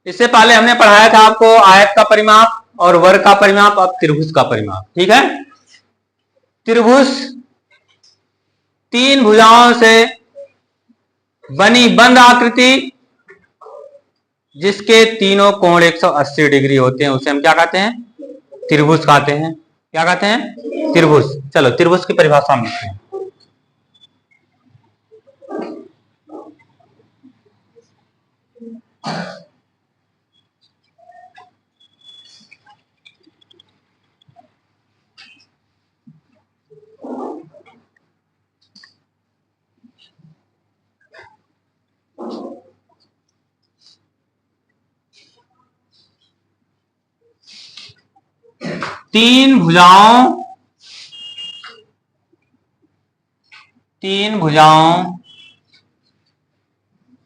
इससे पहले हमने पढ़ाया था आपको आयत का परिमाप और वर्ग का परिमाप, अब त्रिभुज का परिमाप। ठीक है, त्रिभुज तीन भुजाओं से बनी बंद आकृति जिसके तीनों कोण 180 डिग्री होते हैं उसे हम क्या कहते हैं? त्रिभुज कहते हैं। क्या कहते हैं? त्रिभुज। चलो त्रिभुज की परिभाषा हम लिखते हैं। तीन भुजाओं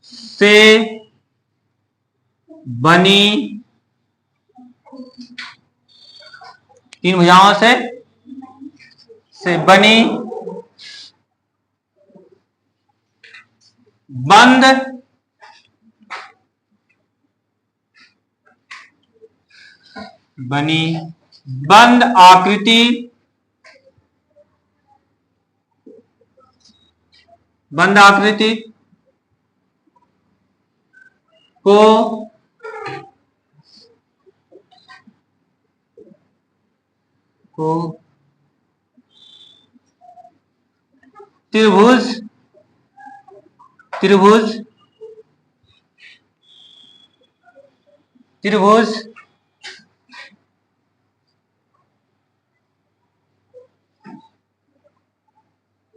से बनी, तीन भुजाओं से बनी बंद आकृति को त्रिभुज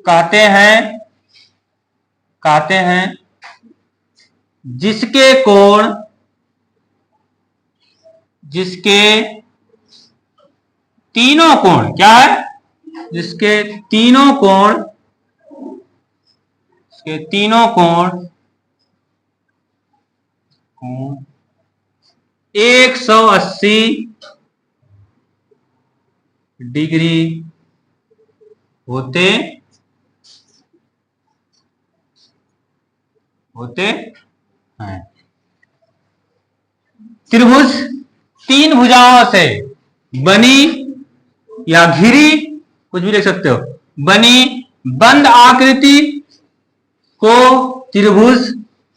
कहते हैं जिसके तीनों कोण क्या है? जिसके तीनों कोण 180 डिग्री होते हैं। त्रिभुज तीन भुजाओं से बनी या घिरी, कुछ भी लिख सकते हो, बनी बंद आकृति को त्रिभुज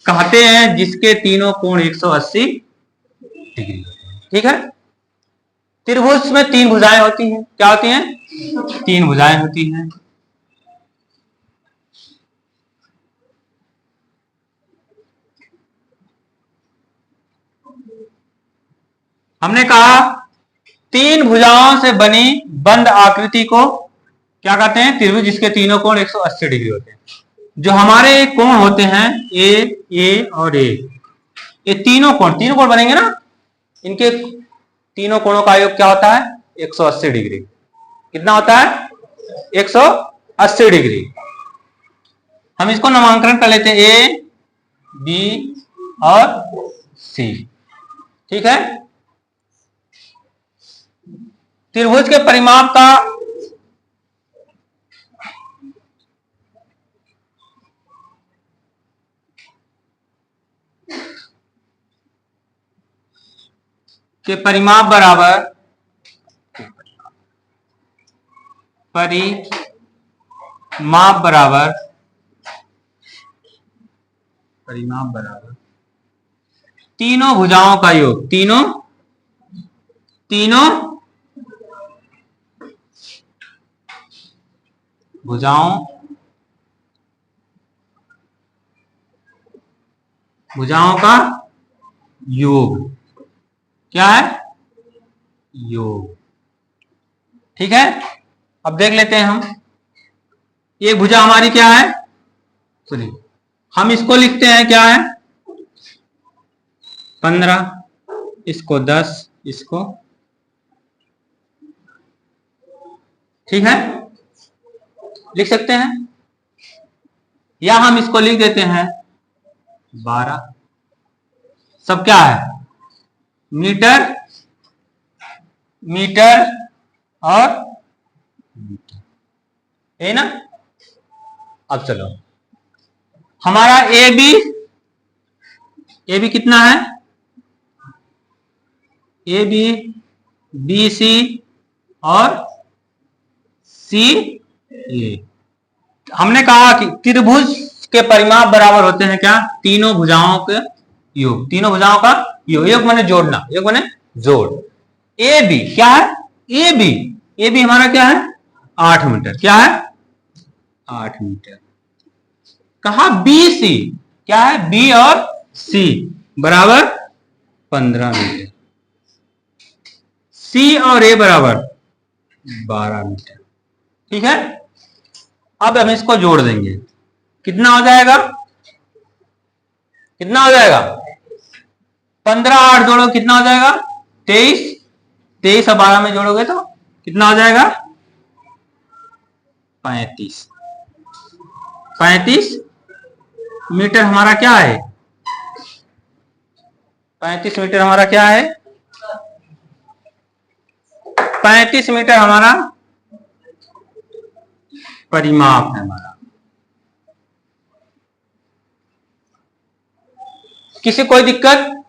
कहते हैं जिसके तीनों कोण 180 डिग्री होते हैं। ठीक है, त्रिभुज में तीन भुजाएं होती हैं। क्या होती हैं? तीन भुजाएं होती हैं। हमने कहा तीन भुजाओं से बनी बंद आकृति को क्या कहते हैं? त्रिभुज जिसके तीनों कोण 180 डिग्री होते हैं। जो हमारे कोण होते हैं ए और ए, ये तीनों कोण बनेंगे ना, इनके तीनों कोणों का योग क्या होता है? 180 डिग्री। कितना होता है? 180 डिग्री। हम इसको नामांकन कर लेते हैं ए, बी और सी। ठीक है, त्रिभुज के परिमाप का बराबर तीनों भुजाओं का योग, तीनों भुजाओं का योग क्या है? योग। ठीक है, अब देख लेते हैं हम। एक भुजा हमारी क्या है? सुनिए, हम इसको लिखते हैं क्या है? 15, इसको 10, इसको, ठीक है, लिख सकते हैं। या हम इसको लिख देते हैं 12। सब क्या है? मीटर और मीटर, है ना। अब चलो, हमारा ए बी कितना है? ए बी, बी सी और सी ए। हमने कहा कि त्रिभुज के परिमाप बराबर होते हैं क्या? तीनों भुजाओं के योग। तीनों भुजाओं का योग, योग माने जोड़ना, योग माने जोड़। ए बी क्या है? ए बी, ए बी हमारा क्या है? 8 मीटर। क्या है? 8 मीटर। कहा बी सी क्या है? बी और सी बराबर 15 मीटर। सी और ए बराबर 12 मीटर। ठीक है, अब हम इसको जोड़ देंगे। कितना हो जाएगा? कितना हो जाएगा? 15 8 जोड़ो कितना हो जाएगा? 23। 23 और 12 में जोड़ोगे तो कितना हो जाएगा? 35। 35 मीटर हमारा क्या है? 35 मीटर हमारा क्या है? 35 मीटर हमारा परिमाप है हमारा। किसी कोई दिक्कत?